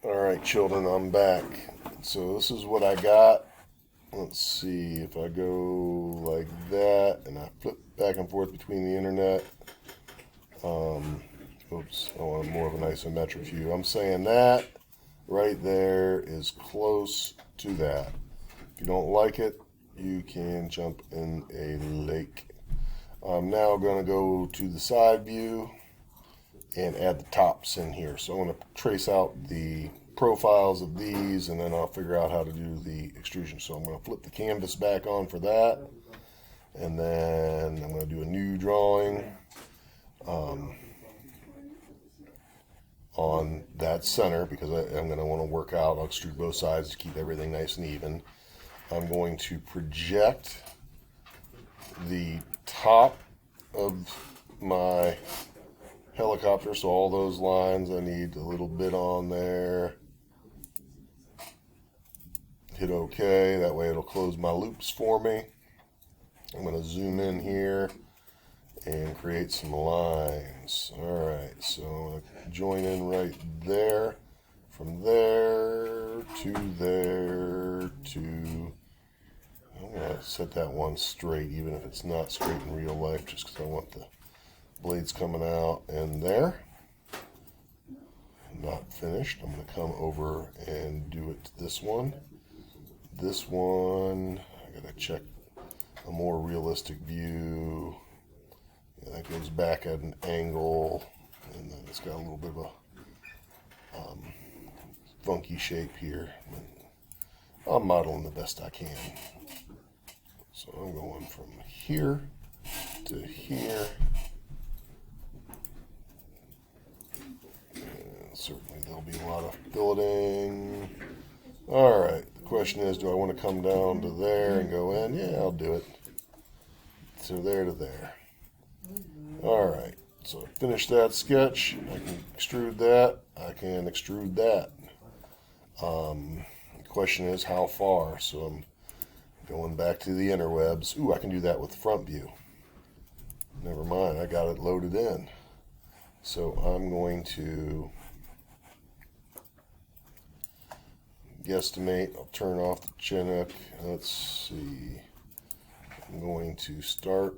Alright, children, I'm back. So this is what I got. Let's see if I go like that and I flip back and forth between the internet. Oops, I want more of an isometric view. I'm saying that right there is close to that. If you don't like it, you can jump in a lake. I'm now going to go to the side view and add the tops in here. So I'm going to trace out the profiles of these and then I'll figure out how to do the extrusion. So I'm going to flip the canvas back on for that, and then I'm going to do a new drawing on that center because I'm going to want to work out. I'll extrude both sides to keep everything nice and even. I'm going to project the top of my helicopter, so all those lines, I need a little bit on there. Hit OK, that way it'll close my loops for me. I'm going to zoom in here and create some lines. Alright, so I'm going to join in right there, from there to there to... I'm going to set that one straight, even if it's not straight in real life, just because I want the blades coming out. And there, not finished. I'm going to come over and do it to this one. This one, I got to check a more realistic view. Yeah, that goes back at an angle, and then it's got a little bit of a funky shape here. I'm modeling the best I can. So I'm going from here to here. And certainly there'll be a lot of filleting. Alright, the question is, do I want to come down to there and go in? Yeah, I'll do it. So there to there. Alright, so I finished that sketch. I can extrude that. I can extrude that. The question is, how far? So I'm going back to the interwebs. Ooh, I can do that with the front view. Never mind, I got it loaded in. So I'm going to guesstimate. I'll turn off the Chinook. Let's see. I'm going to start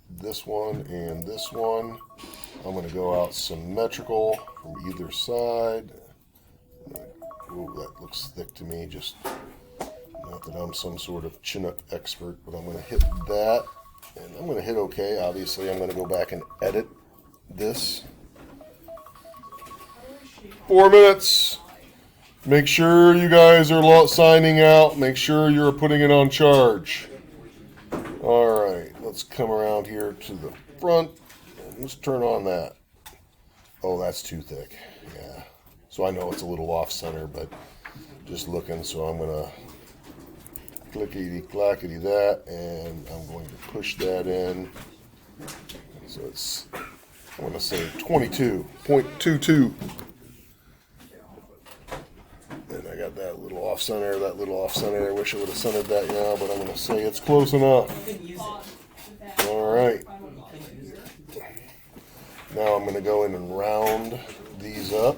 this one and this one. I'm going to go out symmetrical from either side. Ooh, that looks thick to me. Just not that I'm some sort of Chinook expert, but I'm going to hit that. And I'm going to hit OK. Obviously, I'm going to go back and edit this. 4 minutes. Make sure you guys are signing out. Make sure you're putting it on charge. Alright, let's come around here to the front. And let's turn on that. Oh, that's too thick. Yeah. So I know it's a little off center, but just looking. So I'm going to clickety-clackety that, and I'm going to push that in. So it's, I'm going to say 22.22. And I got that little off center, that little off center. I wish I would have centered that now, but I'm going to say it's close enough. Alright. Now I'm going to go in and round these up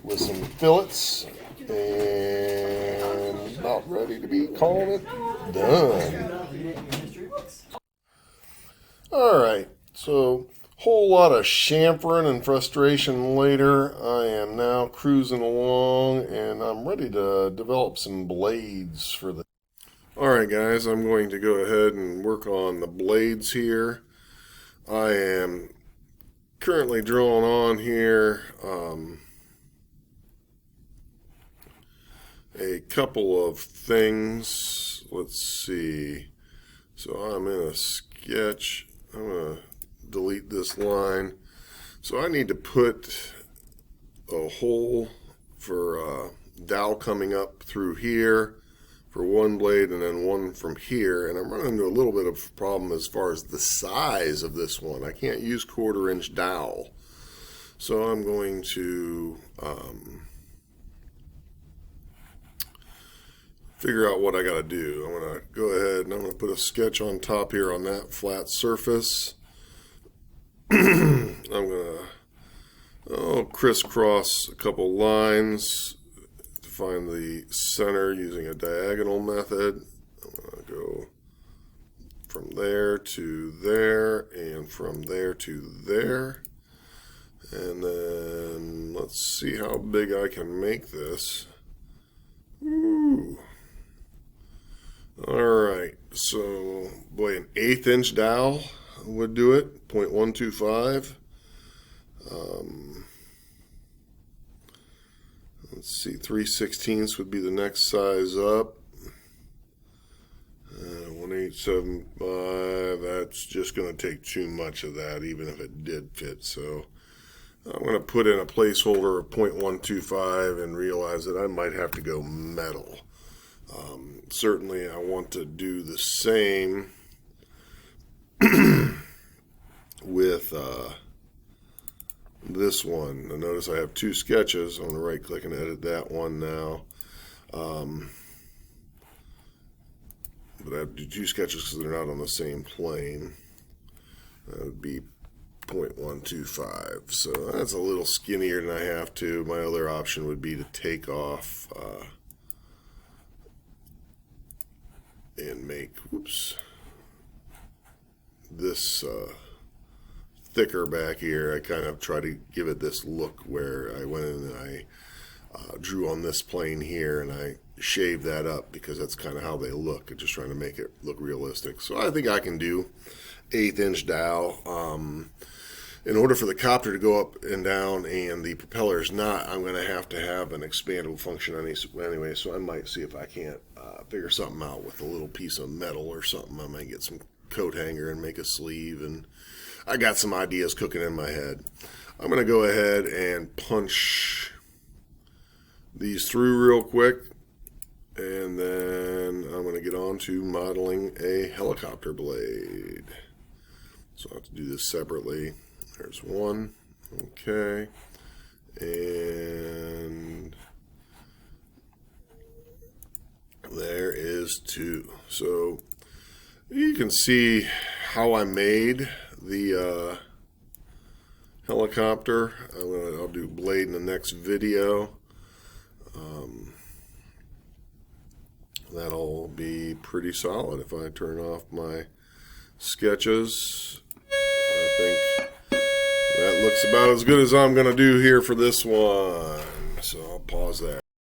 with some fillets. And about ready to be calling it done. Alright, so whole lot of chamfering and frustration later. I am now cruising along and I'm ready to develop some blades for the... Alright guys, I'm going to go ahead and work on the blades here. I am currently drawing on here a couple of things. Let's see. So I'm in a sketch. I'm going to delete this line. So I need to put a hole for dowel coming up through here for one blade and then one from here. And I'm running into a little bit of a problem as far as the size of this one. I can't use 1/4 inch dowel. So I'm going to figure out what I got to do. I'm going to go ahead and I'm going to put a sketch on top here on that flat surface. I'm going to I'll crisscross a couple lines to find the center using a diagonal method. I'm going to go from there to there and from there to there. And then let's see how big I can make this. Ooh. Alright, so boy, an 1/8 inch dowel would do it, 0.125. Let's see, 3/16 would be the next size up. 1/875, that's just going to take too much of that, even if it did fit. So I'm going to put in a placeholder of 0.125 and realize that I might have to go metal. Certainly I want to do the same with this one. Now notice I have two sketches. I'm going to right click and edit that one now. But I have to do two sketches because they're not on the same plane. That would be 0.125. So that's a little skinnier than I have to. My other option would be to take off and make, this thicker back here. I kind of try to give it this look where I went in and I drew on this plane here and I shaved that up because that's kind of how they look. I'm just trying to make it look realistic. So I think I can do 1/8 inch dowel. In order for the copter to go up and down and the propeller is not, I'm going to have an expandable function anyway, so I might see if I can't figure something out with a little piece of metal or something. I might get some coat hanger and make a sleeve, and I got some ideas cooking in my head. I'm going to go ahead and punch these through real quick, and then I'm going to get on to modeling a helicopter blade. So I'll have to do this separately. There's one, okay, and there is two. So you can see how I made the helicopter. I'll do blade in the next video. That'll be pretty solid if I turn off my sketches. I think that looks about as good as I'm going to do here for this one. So I'll pause that.